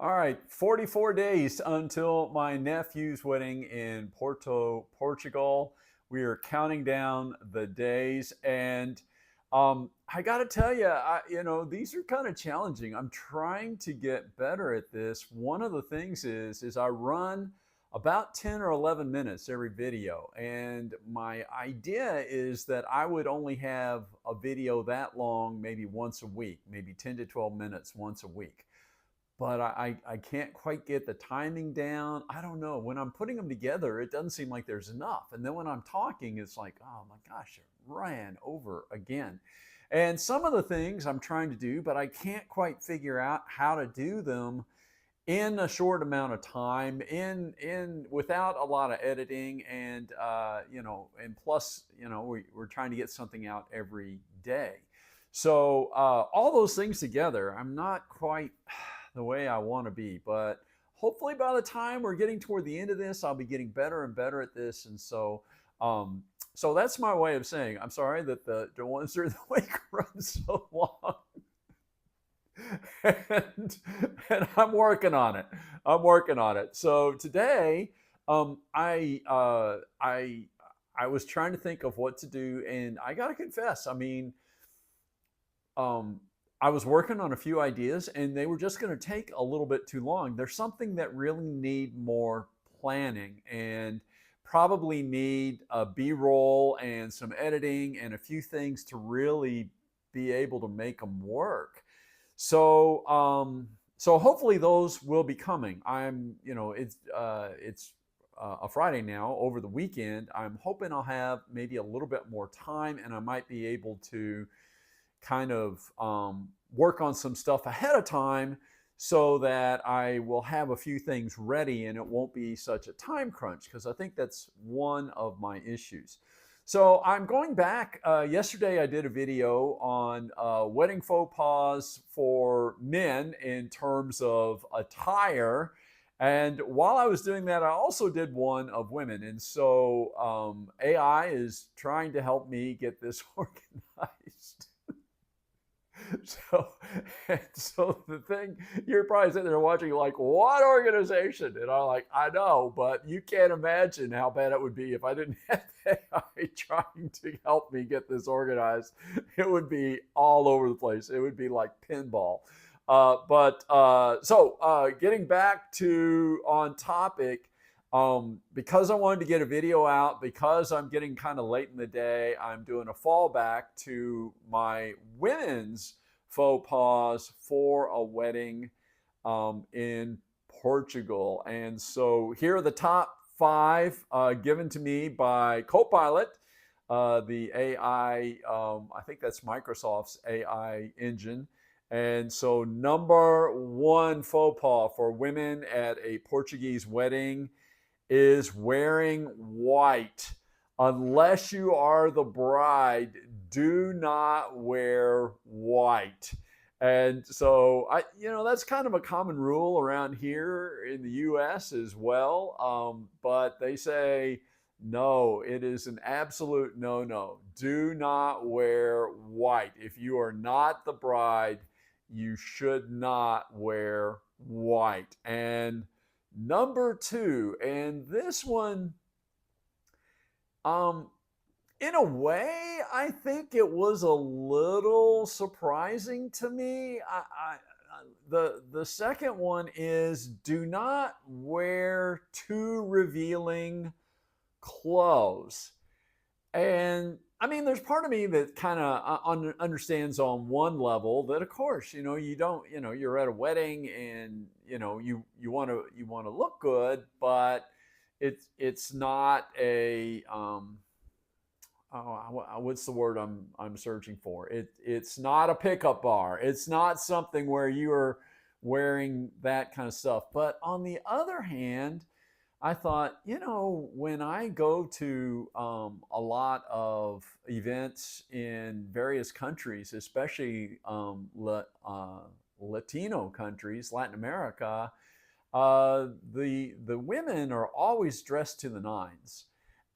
All right, 44 days until my nephew's wedding in Porto, Portugal. We are counting down the days, and I got to tell you, these are kind of challenging. I'm trying to get better at this. One of the things is I run about 10 or 11 minutes every video, and my idea is that I would only have a video that long, maybe once a week, maybe 10 to 12 minutes once a week, but I can't quite get the timing down. I don't know. When I'm putting them together, it doesn't seem like there's enough. And then when I'm talking, it's like, oh my gosh, it ran over again. And some of the things I'm trying to do, but I can't quite figure out how to do them in a short amount of time, in without a lot of editing, and and plus, we're trying to get something out every day. So all those things together, I'm not quite the way I want to be, but hopefully by the time we're getting toward the end of this, I'll be getting better and better at this. And so that's my way of saying I'm sorry that the ones that are the week runs so long. and, and I'm working on it. I'm working on it. So today, I was trying to think of what to do, and I got to confess, I mean, um, I was working on a few ideas, and they were just going to take a little bit too long. There's something that really need more planning, and probably need a B-roll and some editing and a few things to really be able to make them work. So hopefully those will be coming. It's a Friday now. Over the weekend, I'm hoping I'll have maybe a little bit more time, and I might be able to kind of work on some stuff ahead of time so that I will have a few things ready and it won't be such a time crunch, because I think that's one of my issues. So I'm going back. Yesterday, I did a video on wedding faux pas for men in terms of attire. And while I was doing that, I also did one of women. And so AI is trying to help me get this organized. So, and so the thing, you're probably sitting there watching like, what organization? And I'm like, I know, but you can't imagine how bad it would be if I didn't have AI trying to help me get this organized. It would be all over the place. It would be like pinball. Getting back to on topic, because I wanted to get a video out, because I'm getting kind of late in the day, I'm doing a fallback to my women's faux pas for a wedding in Portugal. And so here are the top five given to me by Copilot, the AI, I think that's Microsoft's AI engine. And so, number one faux pas for women at a Portuguese wedding is wearing white. Unless you are the bride, do not wear white. And so that's kind of a common rule around here in the US as well. But they say, no, it is an absolute no no. Do not wear white. If you are not the bride, you should not wear white. And number two, and this one, um, in a way, I think it was a little surprising to me. The second one is, do not wear too revealing clothes. And I mean, there's part of me that kind of understands on one level that, of course, you don't, you're at a wedding, and you want to look good, but it's not a what's the word I'm searching for? It's not a pickup bar. It's not something where you are wearing that kind of stuff. But on the other hand, I thought, when I go to a lot of events in various countries, especially Latino countries, Latin America, the women are always dressed to the nines,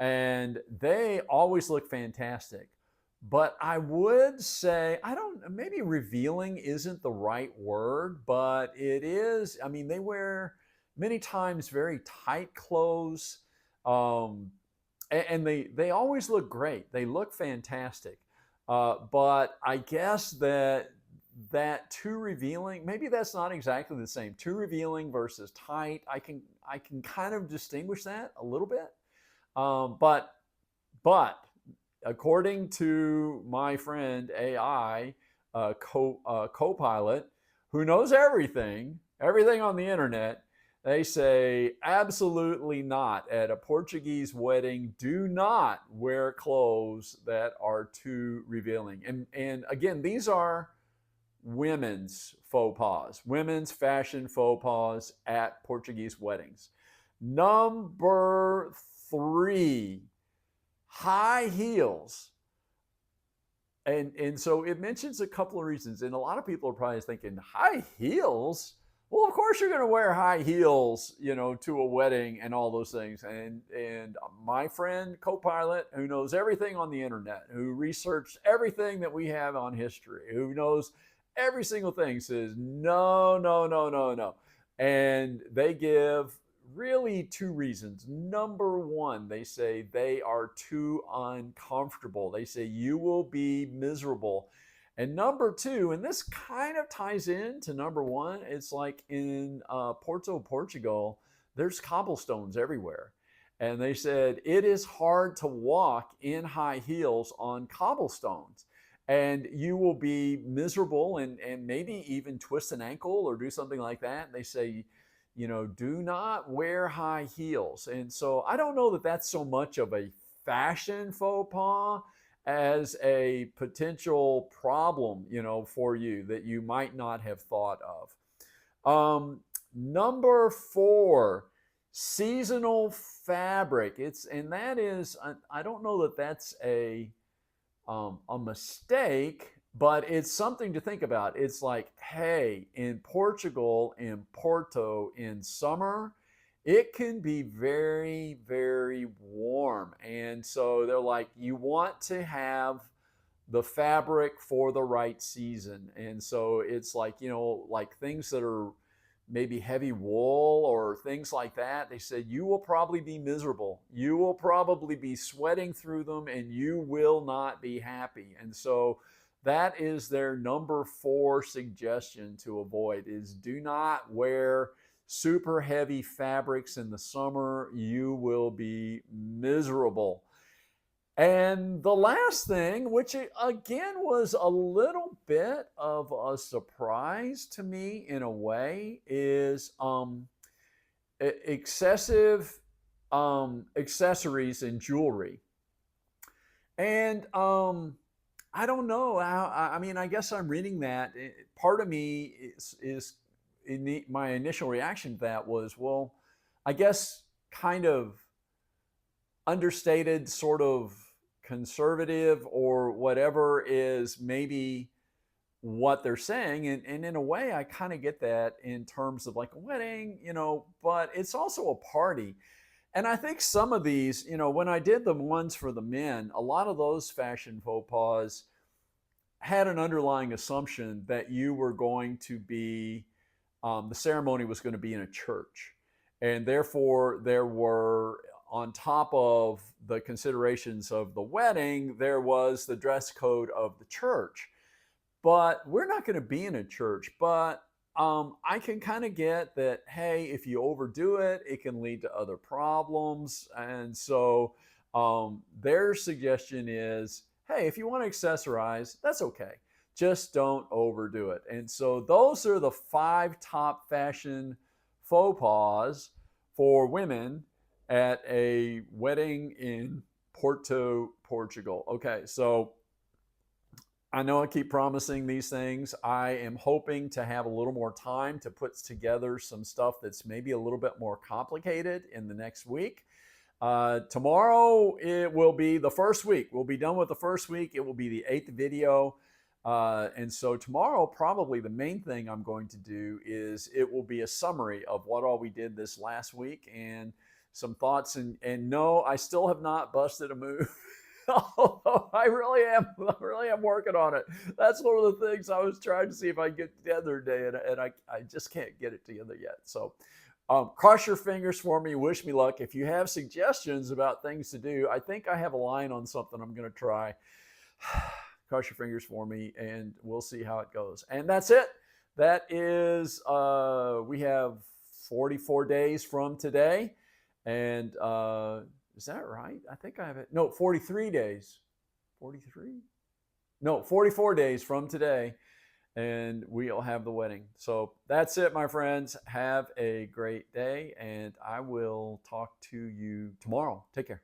and they always look fantastic. But I would say, I don't, maybe revealing isn't the right word, but it is. I mean, they wear many times very tight clothes. Um, and they always look great. They look fantastic. But I guess that too revealing, maybe that's not exactly the same. Too revealing versus tight. I can kind of distinguish that a little bit. But according to my friend AI, Copilot, who knows everything on the internet, they say absolutely not. At a Portuguese wedding, do not wear clothes that are too revealing. And again, these are women's faux pas, women's fashion faux pas at Portuguese weddings. Number three, high heels. And so it mentions a couple of reasons, and a lot of people are probably thinking high heels. Well, of course you're going to wear high heels, to a wedding and all those things. And my friend Copilot, who knows everything on the internet, who researched everything that we have on history, who knows every single thing, says no, no, no, no, no. And they give really two reasons. Number one, they say they are too uncomfortable. They say you will be miserable. And number two, and this kind of ties into number one, it's like in Porto, Portugal, there's cobblestones everywhere. And they said it is hard to walk in high heels on cobblestones. And you will be miserable and maybe even twist an ankle or do something like that. And they say, do not wear high heels. And so I don't know that that's so much of a fashion faux pas as a potential problem, for you that you might not have thought of. Number four, seasonal fabric. And that is, I don't know that that's a mistake, but it's something to think about. It's like, hey, in Portugal, in Porto, in summer, it can be very, very warm. And so they're like, you want to have the fabric for the right season. And so it's like, like things that are maybe heavy wool or things like that. They said you will probably be miserable. You will probably be sweating through them and you will not be happy. And so that is their number four suggestion to avoid is do not wear super heavy fabrics in the summer. You will be miserable. And the last thing, which again was a little bit of a surprise to me in a way, is excessive accessories and jewelry. And I don't know how. I mean, I guess I'm reading that. Part of me is my initial reaction to that was, well, I guess kind of understated, sort of conservative or whatever is maybe what they're saying. And in a way, I kind of get that in terms of like a wedding, but it's also a party. And I think some of these, when I did the ones for the men, a lot of those fashion faux pas had an underlying assumption that you were going to be, the ceremony was going to be in a church. And therefore, there were, on top of the considerations of the wedding, there was the dress code of the church. But we're not going to be in a church. But I can kind of get that, hey, if you overdo it, it can lead to other problems. And so their suggestion is, hey, if you want to accessorize, that's okay. Just don't overdo it. And so those are the 5 top fashion faux pas for women at a wedding in Porto, Portugal. Okay, so I know I keep promising these things. I am hoping to have a little more time to put together some stuff that's maybe a little bit more complicated in the next week. Tomorrow, it will be the first week. We'll be done with the first week. It will be the 8th video. And so tomorrow, probably the main thing I'm going to do is it will be a summary of what all we did this last week and some thoughts. And no, I still have not busted a move. Although I really am working on it. That's one of the things I was trying to see if I can get together today, and I just can't get it together yet. So, cross your fingers for me. Wish me luck. If you have suggestions about things to do, I think I have a line on something I'm going to try. Cross your fingers for me, and we'll see how it goes. And that's it. That is, we have 44 days from today, and is that right? I think I have it. No, 43 days. 43? No, 44 days from today, and we'll have the wedding. So that's it, my friends. Have a great day, and I will talk to you tomorrow. Take care.